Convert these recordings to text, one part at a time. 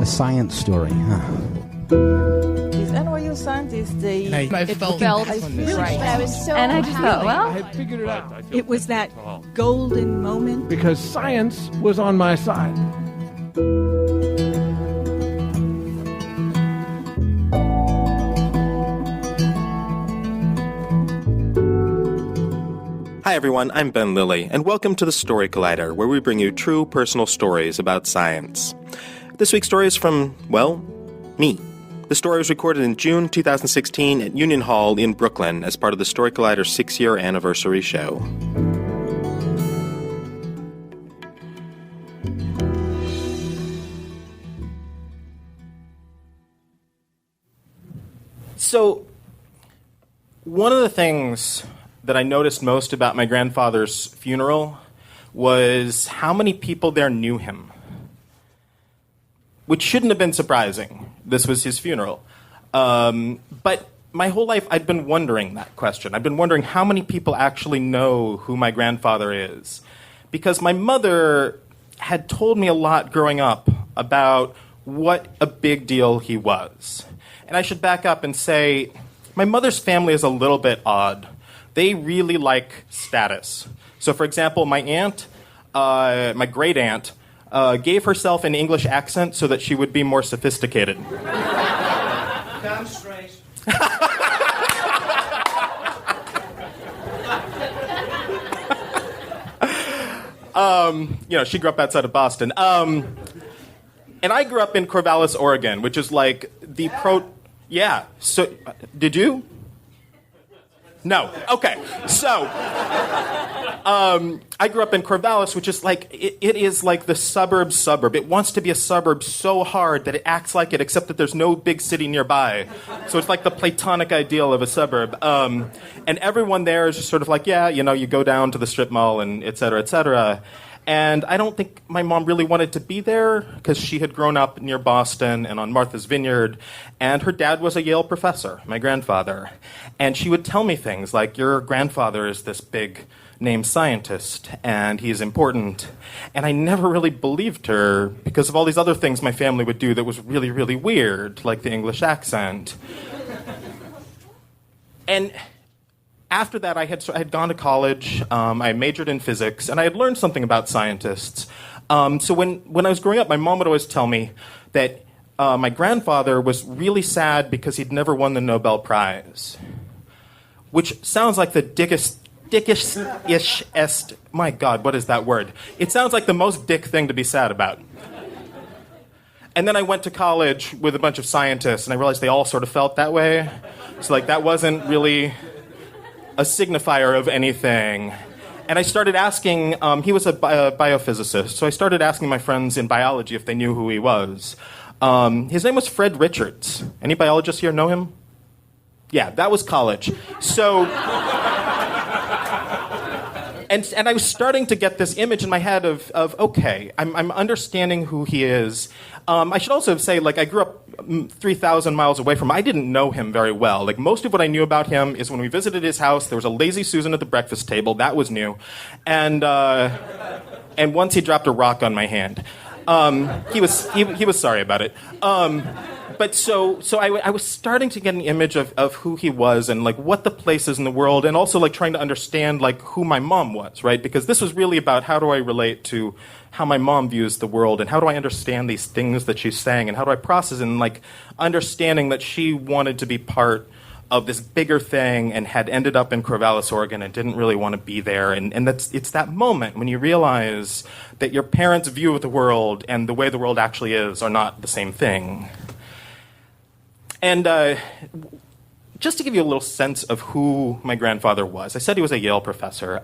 A science story, huh? These NYU scientists, I felt right. I was so and I just thought, well, I had figured it out. it was that golden moment. Because science was on my side. Hi everyone, I'm Ben Lillie, and welcome to the Story Collider, where we bring you true personal stories about science. This week's story is from, well, me. The story was recorded in June 2016 at Union Hall in Brooklyn as part of the Story Collider 6-year anniversary show. So, one of the things that I noticed most about my grandfather's funeral was how many people there knew him. Which shouldn't have been surprising. This was his funeral. But my whole life I'd been wondering that question. I've been wondering how many people actually know who my grandfather is. Because my mother had told me a lot growing up about what a big deal he was. And I should back up and say, my mother's family is a little bit odd. They really like status. So, for example, my aunt, my great aunt, gave herself an English accent so that she would be more sophisticated. Damn straight. She grew up outside of Boston. And I grew up in Corvallis, Oregon, which is like the Yeah. So, did you? No. Okay. So, I grew up in Corvallis, which is like, it is like the suburb. It wants to be a suburb so hard that it acts like it, except that there's no big city nearby. So it's like the Platonic ideal of a suburb. And everyone there is just sort of like, yeah, you go down to the strip mall and et cetera, et cetera. And I don't think my mom really wanted to be there because she had grown up near Boston and on Martha's Vineyard, and her dad was a Yale professor, my grandfather. And she would tell me things like, your grandfather is this big name scientist, and he's important. And I never really believed her because of all these other things my family would do that was really, really weird, like the English accent. And after that, I had gone to college, I majored in physics, and I had learned something about scientists. So when I was growing up, my mom would always tell me that my grandfather was really sad because he'd never won the Nobel Prize. Which sounds like the dickish-est, my God, what is that word? It sounds like the most dick thing to be sad about. And then I went to college with a bunch of scientists, and I realized they all sort of felt that way. So like that wasn't really a signifier of anything. And I started asking, he was a biophysicist, so I started asking my friends in biology if they knew who he was. His name was Fred Richards. Any biologists here know him? Yeah, that was college. So, and I was starting to get this image in my head of okay, I'm understanding who he is. I should also say, like, I grew up 3,000 miles away from him. I didn't know him very well. Like, most of what I knew about him is when we visited his house, there was a lazy Susan at the breakfast table. That was new. And once he dropped a rock on my hand. He was sorry about it. But so I was starting to get an image of who he was and like what the place is in the world, and also like trying to understand like who my mom was, right? Because this was really about how do I relate to how my mom views the world, and how do I understand these things that she's saying, and how do I process and like understanding that she wanted to be part of this bigger thing and had ended up in Corvallis, Oregon, and didn't really want to be there. And it's that moment when you realize that your parents' view of the world and the way the world actually is are not the same thing. And just to give you a little sense of who my grandfather was, I said he was a Yale professor.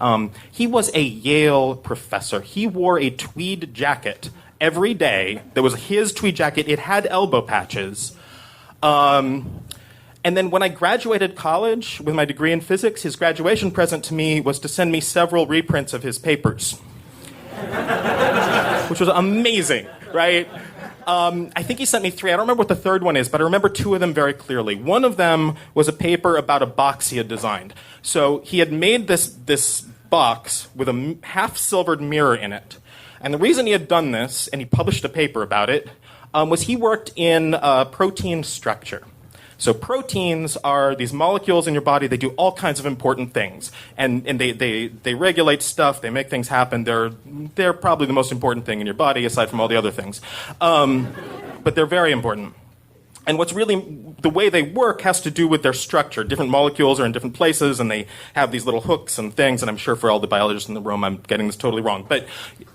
He was a Yale professor. He wore a tweed jacket every day. That was his tweed jacket. It had elbow patches. And then when I graduated college with my degree in physics, his graduation present to me was to send me several reprints of his papers, which was amazing, right? I think he sent me 3. I don't remember what the third one is, but I remember 2 of them very clearly. One of them was a paper about a box he had designed. So he had made this box with a half-silvered mirror in it. And the reason he had done this, and he published a paper about it, was he worked in protein structure. So proteins are these molecules in your body. They do all kinds of important things, and they regulate stuff. They make things happen. They're probably the most important thing in your body, aside from all the other things. But they're very important. And what's really, the way they work has to do with their structure. Different molecules are in different places, and they have these little hooks and things, and I'm sure for all the biologists in the room, I'm getting this totally wrong. But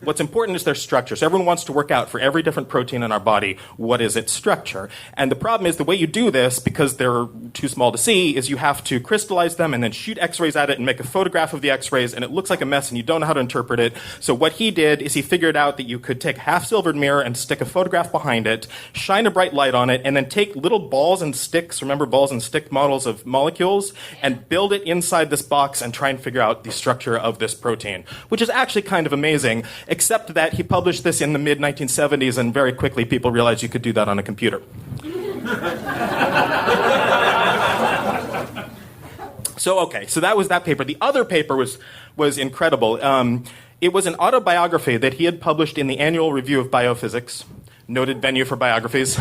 what's important is their structure. So everyone wants to work out for every different protein in our body, what is its structure? And the problem is the way you do this, because they're too small to see, is you have to crystallize them and then shoot X-rays at it and make a photograph of the X-rays, and it looks like a mess, and you don't know how to interpret it. So what he did is he figured out that you could take a half-silvered mirror and stick a photograph behind it, shine a bright light on it, and then take little balls and sticks, remember balls and stick models of molecules, and build it inside this box and try and figure out the structure of this protein, which is actually kind of amazing, except that he published this in the mid-1970s, and very quickly people realized you could do that on a computer. So that was that paper. The other paper was incredible. It was an autobiography that he had published in the Annual Review of Biophysics, noted venue for biographies,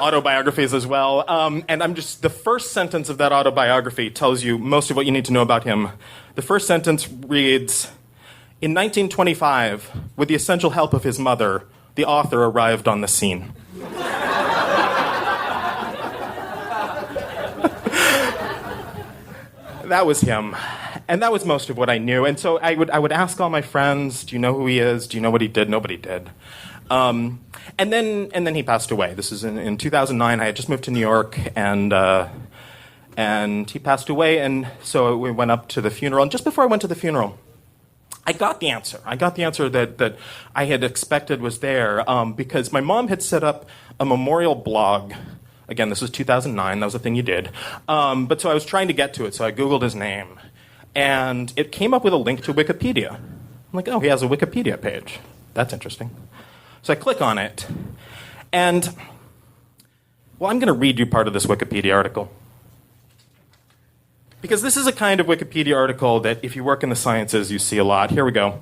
autobiographies as well. And the first sentence of that autobiography tells you most of what you need to know about him. The first sentence reads, "In 1925, with the essential help of his mother, the author arrived on the scene." That was him. And that was most of what I knew. And so I would ask all my friends, do you know who he is? Do you know what he did? Nobody did. And then he passed away. This is in 2009. I had just moved to New York, and he passed away. And so we went up to the funeral. And just before I went to the funeral, I got the answer. I got the answer that I had expected was there, because my mom had set up a memorial blog. Again, this was 2009. That was a thing you did. But so I was trying to get to it, so I Googled his name. And it came up with a link to Wikipedia. I'm like, oh, he has a Wikipedia page. That's interesting. So I click on it. And, well, I'm going to read you part of this Wikipedia article. Because this is a kind of Wikipedia article that if you work in the sciences, you see a lot. Here we go.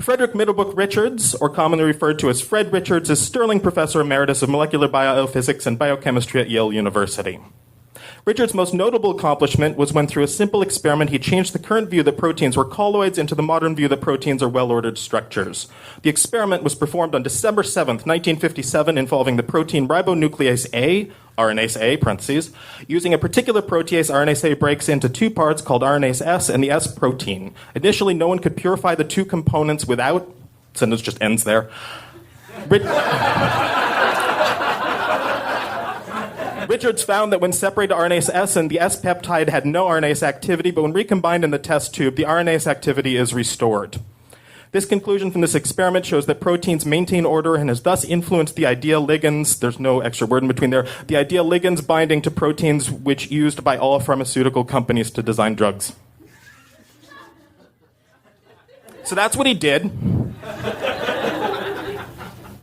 Frederick Middlebrook Richards, or commonly referred to as Fred Richards, is Sterling Professor Emeritus of Molecular Biophysics and Biochemistry at Yale University. Richards' most notable accomplishment was when, through a simple experiment, he changed the current view that proteins were colloids into the modern view that proteins are well-ordered structures. The experiment was performed on December 7th, 1957, involving the protein ribonuclease A, RNase A, parentheses, using a particular protease. RNase A breaks into two parts called RNase S and the S protein. Initially, no one could purify the two components without... Sentence just ends there. Richards found that when separated, RNase S and the S peptide had no RNase activity, but when recombined in the test tube, the RNase activity is restored. This conclusion from this experiment shows that proteins maintain order and has thus influenced the ideal ligands, there's no extra word in between there, the ideal ligands binding to proteins which used by all pharmaceutical companies to design drugs. So that's what he did.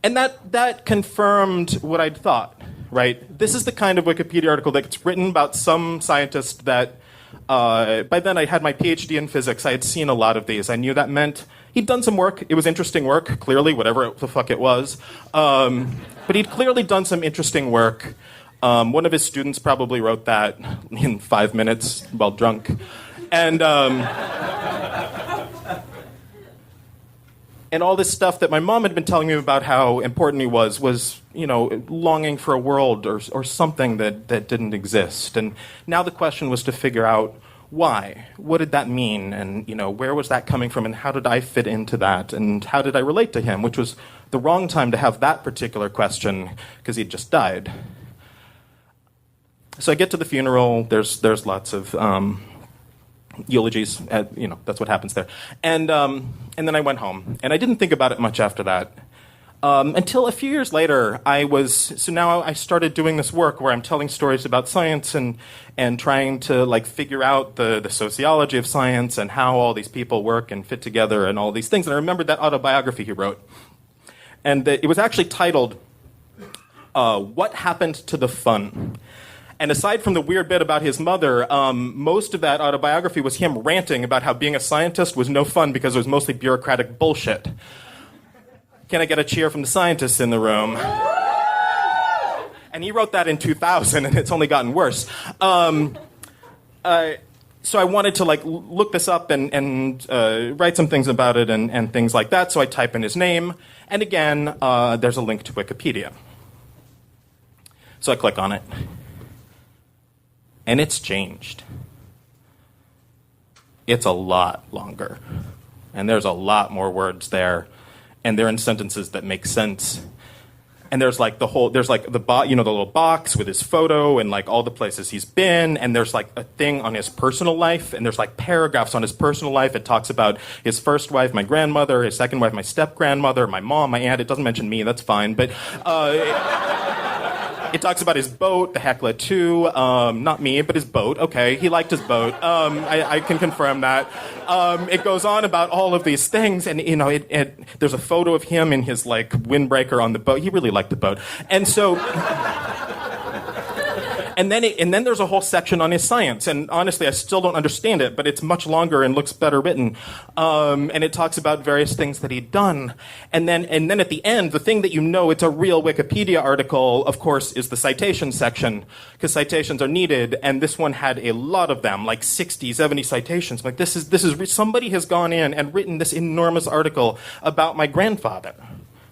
And that confirmed what I'd thought. Right? This is the kind of Wikipedia article that gets written about some scientist that, by then I had my PhD in physics. I had seen a lot of these. I knew that meant he'd done some work. It was interesting work, clearly, whatever the fuck it was. But he'd clearly done some interesting work. One of his students probably wrote that in 5 minutes while drunk. And all this stuff that my mom had been telling me about how important he was, you know, longing for a world or something that didn't exist. And now the question was to figure out why. What did that mean? And, you know, where was that coming from? And how did I fit into that? And how did I relate to him? Which was the wrong time to have that particular question, because he'd just died. So I get to the funeral. There's lots of... eulogies, you know, that's what happens there. And then I went home. And I didn't think about it much after that. Until a few years later, now I started doing this work where I'm telling stories about science and trying to, like, figure out the sociology of science and how all these people work and fit together and all these things. And I remembered that autobiography he wrote. And it was actually titled, What Happened to the Fun? And aside from the weird bit about his mother, most of that autobiography was him ranting about how being a scientist was no fun because it was mostly bureaucratic bullshit. Can I get a cheer from the scientists in the room? And he wrote that in 2000, and it's only gotten worse. So I wanted to look this up and write some things about it and things like that. So I type in his name, and again, there's a link to Wikipedia. So I click on it, and it's changed. It's a lot longer, and there's a lot more words there, and they're in sentences that make sense. And there's the little box with his photo and all the places he's been, and there's a thing on his personal life, and there's paragraphs on his personal life. It talks about his first wife, my grandmother, his second wife, my step-grandmother, my mom, my aunt. It doesn't mention me, that's fine, but it talks about his boat, the Hecla 2, not me, but his boat. Okay, he liked his boat. I can confirm that. It goes on about all of these things, and there's a photo of him in his windbreaker on the boat. He really liked the boat, and so. And then there's a whole section on his science, and honestly, I still don't understand it, but it's much longer and looks better written. And it talks about various things that he'd done. And then at the end, the thing that it's a real Wikipedia article, of course, is the citation section, because citations are needed. And this one had a lot of them, 60, 70 citations. This is somebody has gone in and written this enormous article about my grandfather.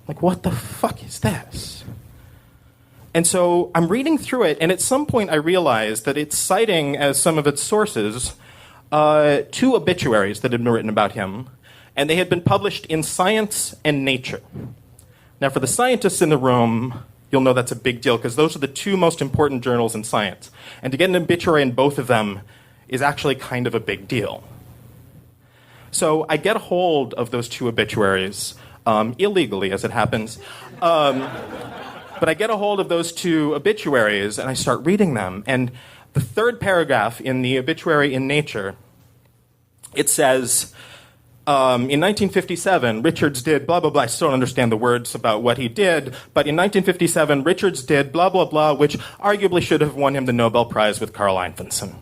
What the fuck is this? And so I'm reading through it, and at some point I realized that it's citing as some of its sources 2 obituaries that had been written about him, and they had been published in Science and Nature. Now, for the scientists in the room, you'll know that's a big deal, because those are the 2 most important journals in science. And to get an obituary in both of them is actually kind of a big deal. So I get a hold of those 2 obituaries, illegally, as it happens. But I get a hold of those 2 obituaries, and I start reading them. And the 3rd paragraph in the obituary in Nature, it says, in 1957, Richards did blah, blah, blah. I still don't understand the words about what he did, but in 1957, Richards did blah, blah, blah, which arguably should have won him the Nobel Prize with Carl Einfinson.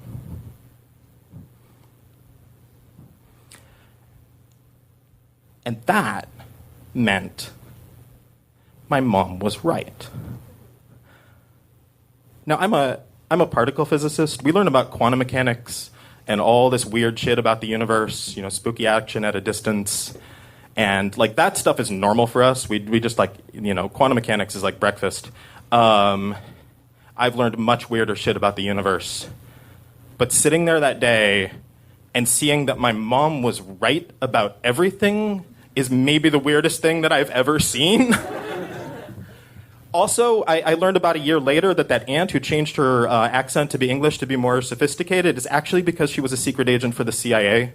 And that meant my mom was right. Now, I'm a particle physicist. We learn about quantum mechanics and all this weird shit about the universe, spooky action at a distance. And, that stuff is normal for us. We just, quantum mechanics is like breakfast. I've learned much weirder shit about the universe. But sitting there that day and seeing that my mom was right about everything is maybe the weirdest thing that I've ever seen. Also, I learned about a year later that aunt who changed her accent to be English to be more sophisticated is actually because she was a secret agent for the CIA.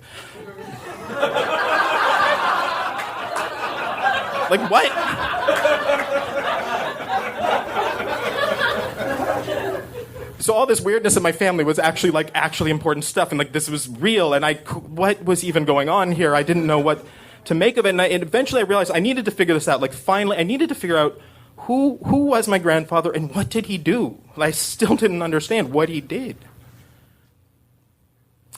What? So all this weirdness in my family was actually actually important stuff, and this was real, and what was even going on here? I didn't know what to make of it, and eventually I realized I needed to figure this out. Finally, I needed to figure out who was my grandfather and what did he do? I still didn't understand what he did.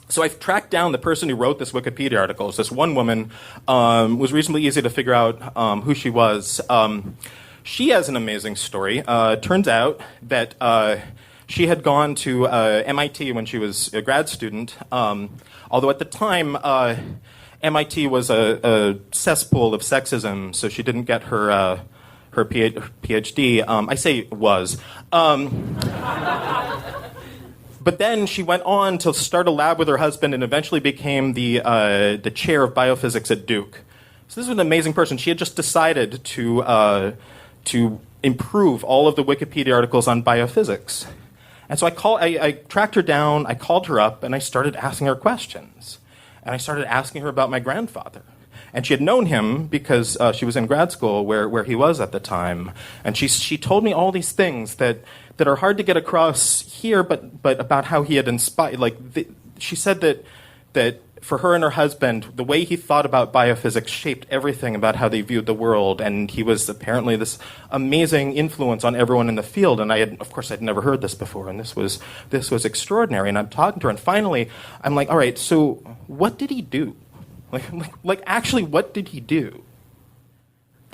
So I've tracked down the person who wrote this Wikipedia article. It's this one woman. Was reasonably easy to figure out who she was. She has an amazing story. Turns out that she had gone to MIT when she was a grad student, although at the time MIT was a cesspool of sexism, so she didn't get her PhD. I say was. But then she went on to start a lab with her husband and eventually became the chair of biophysics at Duke. So this was an amazing person. She had just decided to improve all of the Wikipedia articles on biophysics. And so I tracked her down, I called her up, and I started asking her questions. And I started asking her about my grandfather. And she had known him because she was in grad school where he was at the time. And she told me all these things that are hard to get across here, but about how he had inspired. She said that for her and her husband, the way he thought about biophysics shaped everything about how they viewed the world. And he was apparently this amazing influence on everyone in the field. And I'd never heard this before. And this was extraordinary. And I'm talking to her. And finally, I'm like, all right, so what did he do? Actually, what did he do?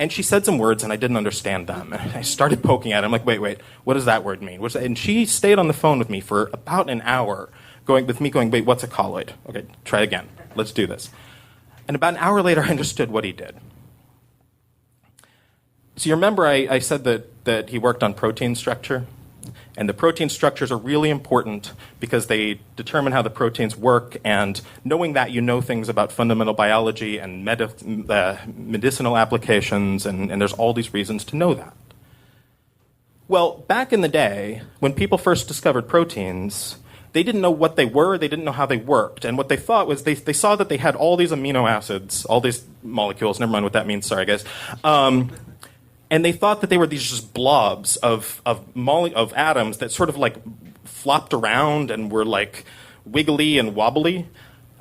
And she said some words, and I didn't understand them. And I started poking at her. I'm like, wait, what does that word mean? And she stayed on the phone with me for about an hour, going, wait, what's a colloid? Okay, try again. Let's do this. And about an hour later, I understood what he did. So you remember I said that he worked on protein structure? And the protein structures are really important because they determine how the proteins work, and knowing that, you know things about fundamental biology and medicinal applications, and there's all these reasons to know that. Well, back in the day, when people first discovered proteins, they didn't know what they were, they didn't know how they worked, and what they thought was they saw that they had all these amino acids, all these molecules, never mind what that means, sorry guys, and they thought that they were these just blobs of atoms that sort of like flopped around and were like wiggly and wobbly.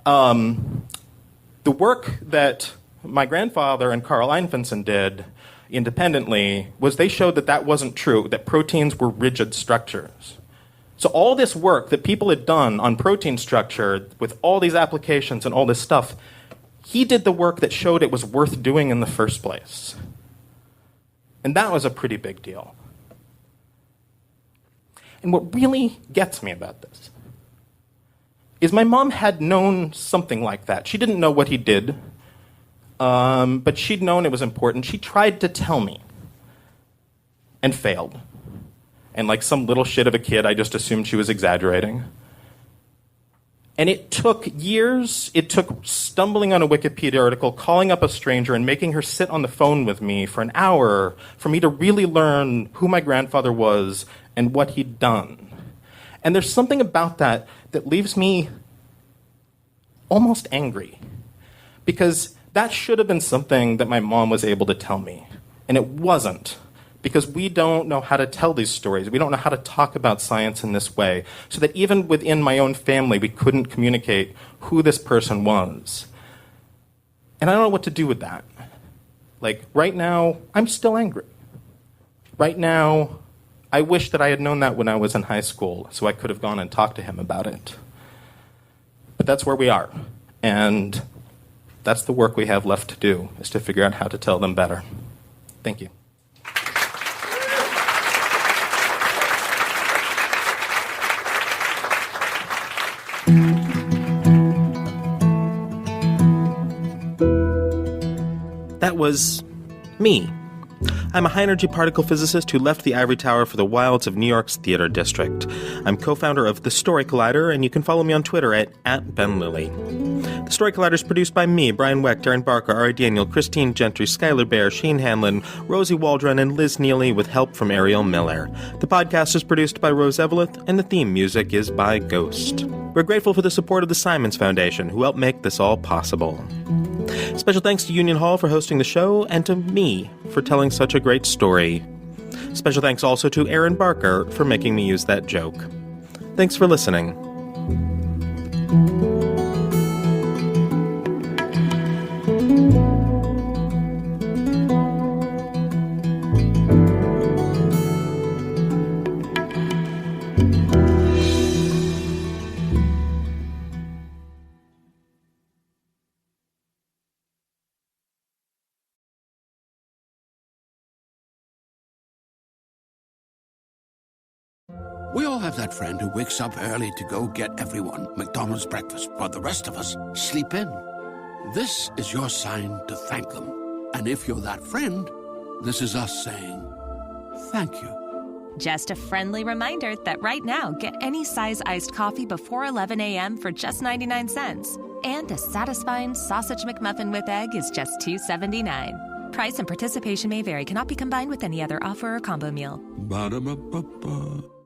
The work that my grandfather and Carl Einfinson did independently was they showed that that wasn't true, that proteins were rigid structures. So all this work that people had done on protein structure with all these applications and all this stuff, he did the work that showed it was worth doing in the first place. And that was a pretty big deal. And what really gets me about this is my mom had known something like that. She didn't know what he did, but she'd known it was important. She tried to tell me and failed. And like some little shit of a kid, I just assumed she was exaggerating. And it took years. It took stumbling on a Wikipedia article, calling up a stranger, and making her sit on the phone with me for an hour for me to really learn who my grandfather was and what he'd done. And there's something about that that leaves me almost angry, because that should have been something that my mom was able to tell me, and it wasn't. Because we don't know how to tell these stories. We don't know how to talk about science in this way. So that even within my own family, we couldn't communicate who this person was. And I don't know what to do with that. Like, right now, I'm still angry. Right now, I wish that I had known that when I was in high school, so I could have gone and talked to him about it. But that's where we are. And that's the work we have left to do, is to figure out how to tell them better. Thank you. That was me. I'm a high-energy particle physicist who left the ivory tower for the wilds of New York's theater district. I'm co-founder of The Story Collider, and you can follow me on Twitter at @BenLillie. The Story Collider is produced by me, Brian Weck, Darren Barker, Ari Daniel, Christine Gentry, Skylar Bear, Shane Hanlon, Rosie Waldron, and Liz Neely, with help from Ariel Miller. The podcast is produced by Rose Eveleth, and the theme music is by Ghost. We're grateful for the support of the Simons Foundation, who helped make this all possible. Special thanks to Union Hall for hosting the show, and to me for telling such a great story. Special thanks also to Aaron Barker for making me use that joke. Thanks for listening. We all have that friend who wakes up early to go get everyone McDonald's breakfast, while the rest of us sleep in. This is your sign to thank them. And if you're that friend, this is us saying thank you. Just a friendly reminder that right now, get any size iced coffee before 11 a.m. for just 99 cents. And a satisfying sausage McMuffin with egg is just $2.79. Price and participation may vary. Cannot be combined with any other offer or combo meal. Ba-da-ba-ba-ba.